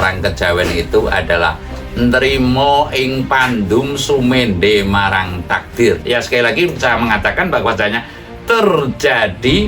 orang Kejawen itu adalah nrimo ing pandum sumende marang takdir. Ya, sekali lagi saya mengatakan bahwasanya terjadi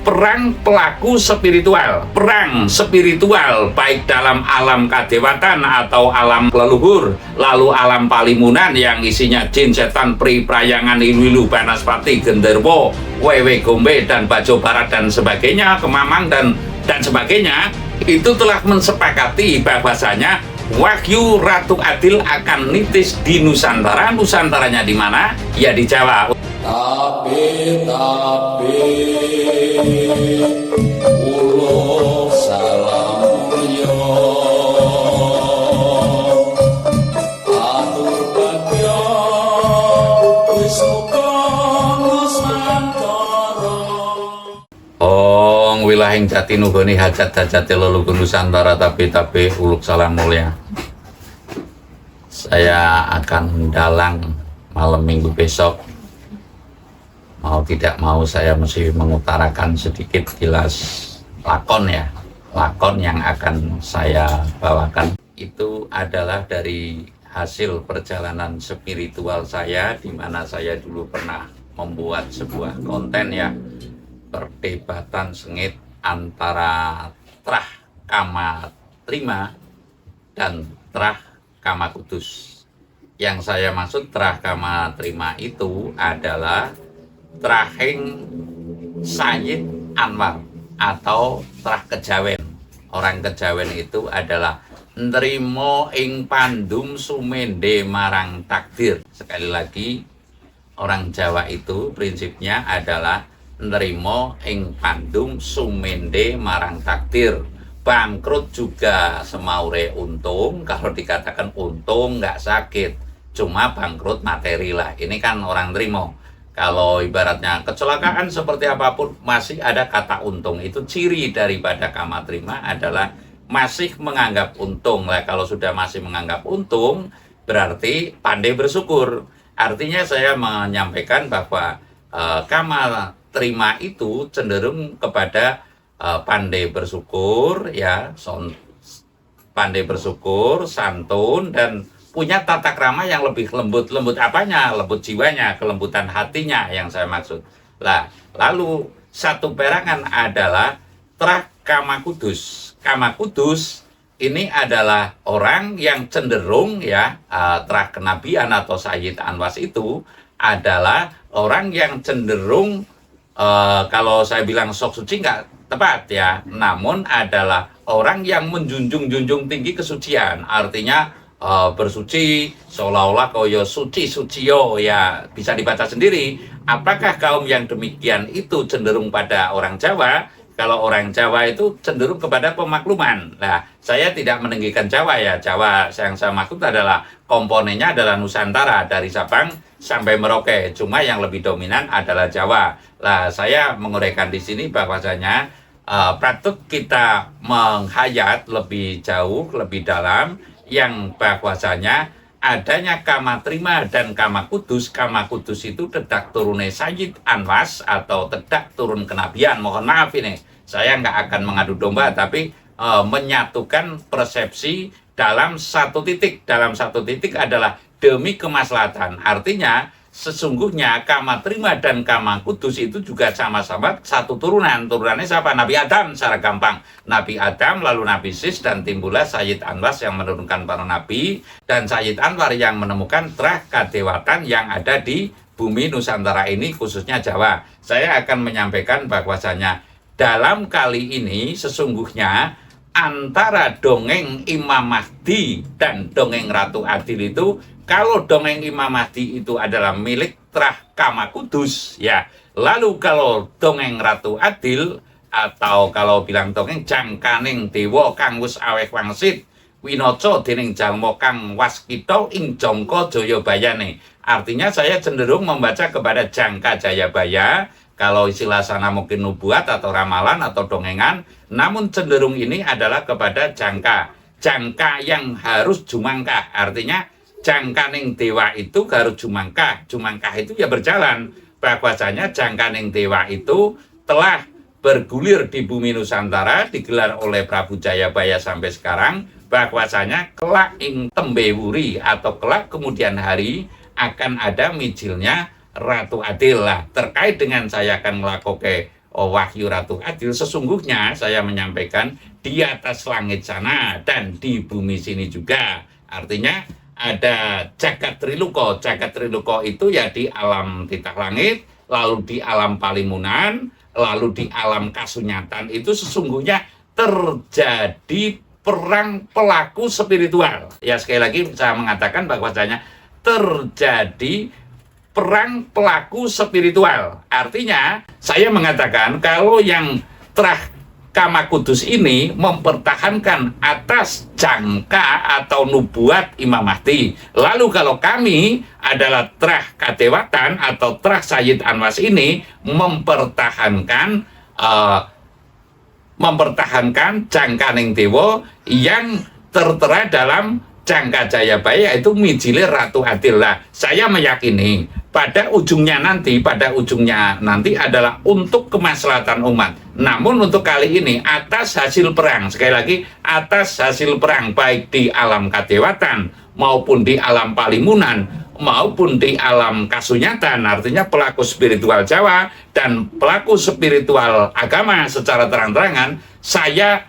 perang pelaku spiritual, perang spiritual baik dalam alam kadewatan atau alam leluhur, lalu alam palimunan yang isinya jin, setan, pri, prayangan, ilu-ilu, banaspati, genderwo, wewe gombe dan bajo barat dan sebagainya, kemamang dan sebagainya, itu telah mensepakati bahwasanya Wahyu Ratu Adil akan nitis di Nusantara. Nusantaranya di mana? Ya di Jawa. Tapi ulo salam mulya atur bagya wis muga Nusantara. Wilahing jati nugoni hajat-hajati leluhur Nusantara tapi uluk salam mulia. Saya akan mendalang malam minggu besok. Mau tidak mau saya mesti mengutarakan sedikit kilas lakon ya. Lakon yang akan saya bawakan itu adalah dari hasil perjalanan spiritual saya, di mana saya dulu pernah membuat sebuah konten ya, perdebatan sengit antara Trah Kama Trima dan Trah Kama Kudus. Yang saya maksud Trah Kama Trima itu adalah Trahing Sayyid Anwar atau Trah Kejawen. Orang Kejawen itu adalah nrimo ing pandum sumende marang takdir. Sekali lagi, orang Jawa itu prinsipnya adalah nrimo ing pandum sumende marang takdir. Bangkrut juga semaure untung. Kalau dikatakan untung nggak sakit, cuma bangkrut materi lah. Ini kan orang nrimo. Kalau ibaratnya kecelakaan seperti apapun masih ada kata untung. Itu ciri daripada Kama Trima adalah masih menganggap untung. Lah, kalau sudah masih menganggap untung berarti pandai bersyukur. Artinya saya menyampaikan bahwa Kama Trima itu cenderung kepada pandai bersyukur ya, pandai bersyukur, santun, dan punya tata krama yang lebih lembut. Lembut apanya? Lembut jiwanya, kelembutan hatinya yang saya maksud. Lah, lalu satu perangan adalah Trah Kama Kudus. Kama Kudus ini adalah orang yang cenderung ya, Trah Kenabian atau Sayyid Anwas itu adalah orang yang cenderung kalau saya bilang sok suci nggak tepat ya, namun adalah orang yang menjunjung tinggi kesucian. Artinya bersuci seolah-olah koyo suci-sucio ya, bisa dibaca sendiri. Apakah kaum yang demikian itu cenderung pada orang Jawa? Kalau orang Jawa itu cenderung kepada pemakluman. Nah, saya tidak meninggikan Jawa ya. Jawa yang saya maksud adalah komponennya adalah Nusantara dari Sabang sampai Merauke. Cuma yang lebih dominan adalah Jawa. Nah, saya menguraikan di sini bahwasanya patut kita menghayat lebih jauh, lebih dalam, yang bahwasanya adanya Kama Trima dan Kama Kudus. Kama Kudus itu tedak turune Sayyid Anwas atau tedak turun kenabian. Mohon maaf ini, saya nggak akan mengadu domba, tapi menyatukan persepsi dalam satu titik. Dalam satu titik adalah demi kemaslahatan. Artinya sesungguhnya Kama Trima dan Kama Kudus itu juga sama-sama satu turunan. Turunannya siapa? Nabi Adam secara gampang. Nabi Adam, lalu Nabi Sis, dan timbullah Sayyid Anwas yang menurunkan para nabi, dan Sayyid Anwar yang menemukan Trah Kadewatan yang ada di bumi Nusantara ini, khususnya Jawa. Saya akan menyampaikan bahwasanya dalam kali ini sesungguhnya antara dongeng Imam Mahdi dan dongeng Ratu Adil itu, kalau dongeng Imam Mahdi itu adalah milik Trah Kama Kudus ya, lalu kalau dongeng Ratu Adil atau kalau bilang dongeng jangkaning dewa kang wis aweh wangsit winoco dening jalma kang waskita ing jangka Jayabayane. Artinya saya cenderung membaca kepada Jangka Jayabaya. Kalau istilah sana mungkin nubuat atau ramalan atau dongengan, namun cenderung ini adalah kepada jangka. Jangka yang harus jumangkah. Artinya jangkaning dewa itu harus jumangkah. Jumangkah itu ya berjalan. Bahwasanya jangkaning dewa itu telah bergulir di bumi Nusantara, digelar oleh Prabu Jayabaya sampai sekarang, bahwasanya kelak ing tembe wuri atau kelak kemudian hari akan ada mijilnya Ratu Adil lah. Terkait dengan saya akan melakukan wahyu Ratu Adil, sesungguhnya saya menyampaikan di atas langit sana dan di bumi sini juga. Artinya ada jagat triluko. Jagat triluko itu ya di alam titah langit, lalu di alam palimunan, lalu di alam kasunyatan. Itu sesungguhnya terjadi perang pelaku spiritual. Ya sekali lagi saya mengatakan bahwasanya terjadi perang pelaku spiritual. Artinya saya mengatakan kalau yang Trah Kama Kudus ini mempertahankan atas jangka atau nubuat Imam Mahdi. Lalu kalau kami adalah Trah Kadewatan atau Trah Sayyid Anwas ini mempertahankan jangka ning dewa yang tertera dalam jangka Jayabaya, yaitu mijile Ratu Adil lah. Saya meyakini pada ujungnya nanti adalah untuk kemaslahatan umat. Namun untuk kali ini atas hasil perang, sekali lagi atas hasil perang baik di alam kadewatan maupun di alam palimunan maupun di alam kasunyatan, artinya pelaku spiritual Jawa dan pelaku spiritual agama secara terang-terangan, saya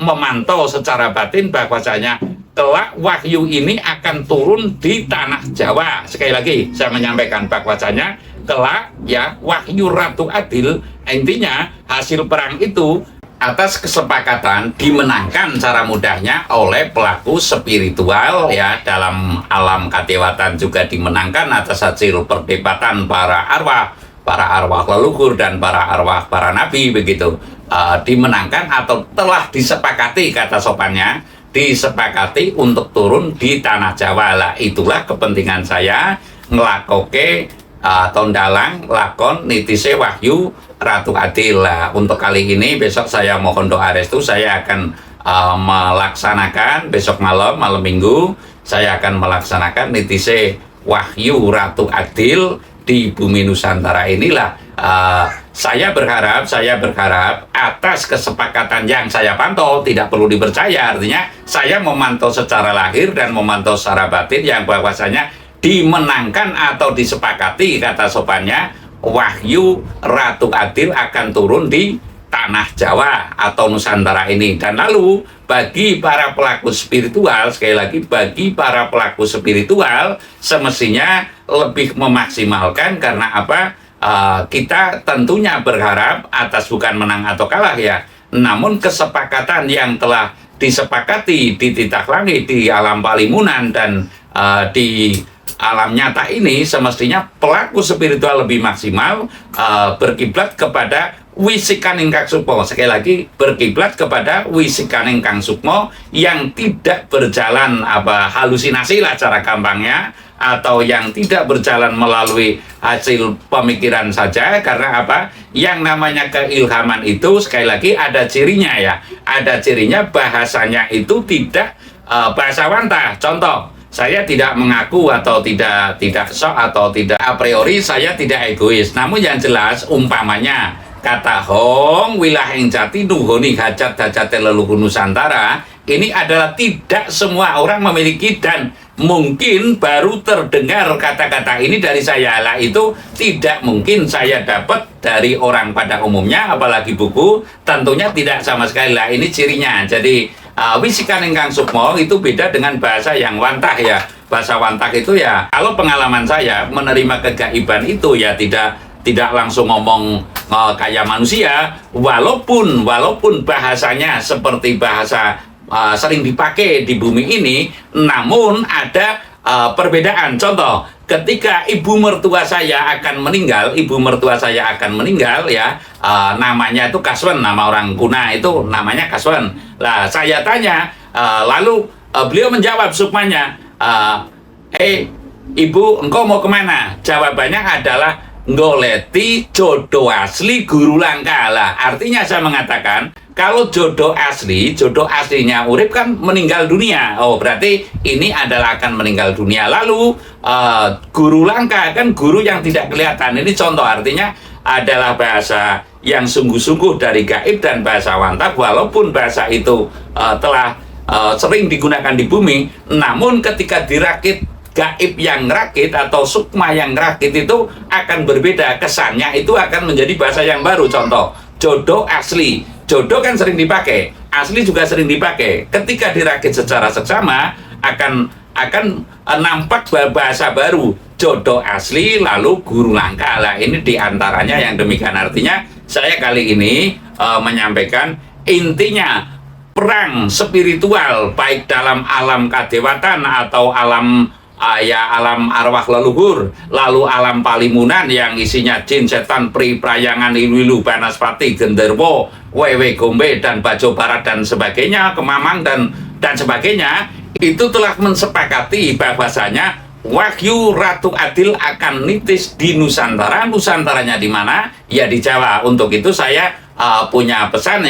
memantau secara batin bahwasanya kelak wahyu ini akan turun di tanah Jawa. Sekali lagi saya menyampaikan bahwasanya kelak ya wahyu Ratu Adil, intinya hasil perang itu atas kesepakatan dimenangkan cara mudahnya oleh pelaku spiritual ya, dalam alam kadewatan juga dimenangkan atas hasil perdebatan para arwah leluhur dan para arwah para nabi begitu. Dimenangkan atau telah disepakati, kata sopannya disepakati untuk turun di tanah Jawa lah. Itulah kepentingan saya ngelakoke tondalang lakon nitise wahyu Ratu Adil lah. Untuk kali ini besok saya mohon doa restu, saya akan melaksanakan besok malam Minggu saya akan melaksanakan nitise wahyu Ratu Adil di bumi Nusantara inilah. Saya berharap atas kesepakatan yang saya pantau, tidak perlu dipercaya, artinya saya memantau secara lahir dan memantau secara batin yang bahwasanya dimenangkan atau disepakati, kata sopannya, wahyu Ratu Adil akan turun di tanah Jawa atau Nusantara ini. Dan lalu bagi para pelaku spiritual, sekali lagi bagi para pelaku spiritual semestinya lebih memaksimalkan, karena apa? Kita tentunya berharap atas bukan menang atau kalah ya, namun kesepakatan yang telah disepakati di titah langit, di alam palimunan dan di alam nyata ini, semestinya pelaku spiritual lebih maksimal berkiblat kepada wisikaning Kang Sukmo. Sekali lagi berkiblat kepada wisikaning Kang Sukmo yang tidak berjalan halusinasi lah cara gampangnya, atau yang tidak berjalan melalui hasil pemikiran saja. Karena apa? Yang namanya keilhaman itu sekali lagi ada cirinya ya, ada cirinya bahasanya itu tidak bahasa wantah. Contoh, saya tidak mengaku atau tidak sok atau tidak a priori saya tidak egois, namun yang jelas umpamanya kata hong wilah ing jati nuhoni hajat leluhur Nusantara, ini adalah tidak semua orang memiliki, dan mungkin baru terdengar kata-kata ini dari saya lah. Itu tidak mungkin saya dapat dari orang pada umumnya, apalagi buku, tentunya tidak sama sekali lah. Ini cirinya. Jadi wisikaning Kang Sukmo itu beda dengan bahasa yang wantah ya. Bahasa wantah itu ya, kalau pengalaman saya menerima kegaiban itu ya tidak langsung ngomong kayak manusia, walaupun bahasanya seperti bahasa sering dipakai di bumi ini, namun ada perbedaan. Contoh, ketika ibu mertua saya akan meninggal ya, namanya itu Kaswen, nama orang kuna itu namanya Kaswen. Lah saya tanya, lalu beliau menjawab sukmanya, ibu engkau mau kemana? Jawabannya adalah ngoleti jodoh asli guru langka lah. Artinya saya mengatakan kalau jodoh aslinya urip kan meninggal dunia. Oh berarti ini adalah akan meninggal dunia. Lalu guru langka kan guru yang tidak kelihatan. Ini contoh, artinya adalah bahasa yang sungguh-sungguh dari gaib dan bahasa wantah, walaupun bahasa itu telah sering digunakan di bumi, namun ketika dirakit gaib yang rakit atau sukma yang rakit itu akan berbeda, kesannya itu akan menjadi bahasa yang baru. Contoh, jodoh asli, jodoh kan sering dipakai, asli juga sering dipakai. Ketika dirakit secara seksama akan nampak bahasa baru, jodoh asli lalu guru langka. Lah ini diantaranya yang demikian. Artinya saya kali ini menyampaikan intinya perang spiritual baik dalam alam kadewatan atau alam alam arwah leluhur, lalu alam palimunan yang isinya jin, setan, pri, prayangan, ilu-ilu, banaspati, genderwo, wewe gombe, dan bajo barat dan sebagainya, kemamang dan sebagainya, itu telah mensepakati bahwasanya wahyu Ratu Adil akan nitis di Nusantara. Nusantaranya di mana? Ya di Jawa. Untuk itu saya punya pesan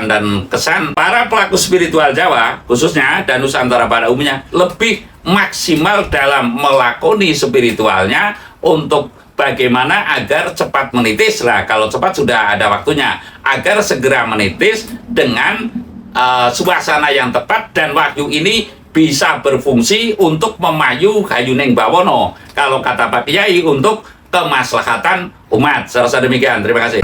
dan kesan para pelaku spiritual Jawa khususnya dan Nusantara pada umumnya lebih maksimal dalam melakoni spiritualnya untuk bagaimana agar cepat menitis. Lah kalau cepat sudah ada waktunya, agar segera menitis dengan suasana yang tepat, dan wahyu ini bisa berfungsi untuk memayu Hayuning Bawono, kalau kata Pak Kiai, untuk kemaslahatan umat. Serasa demikian, terima kasih.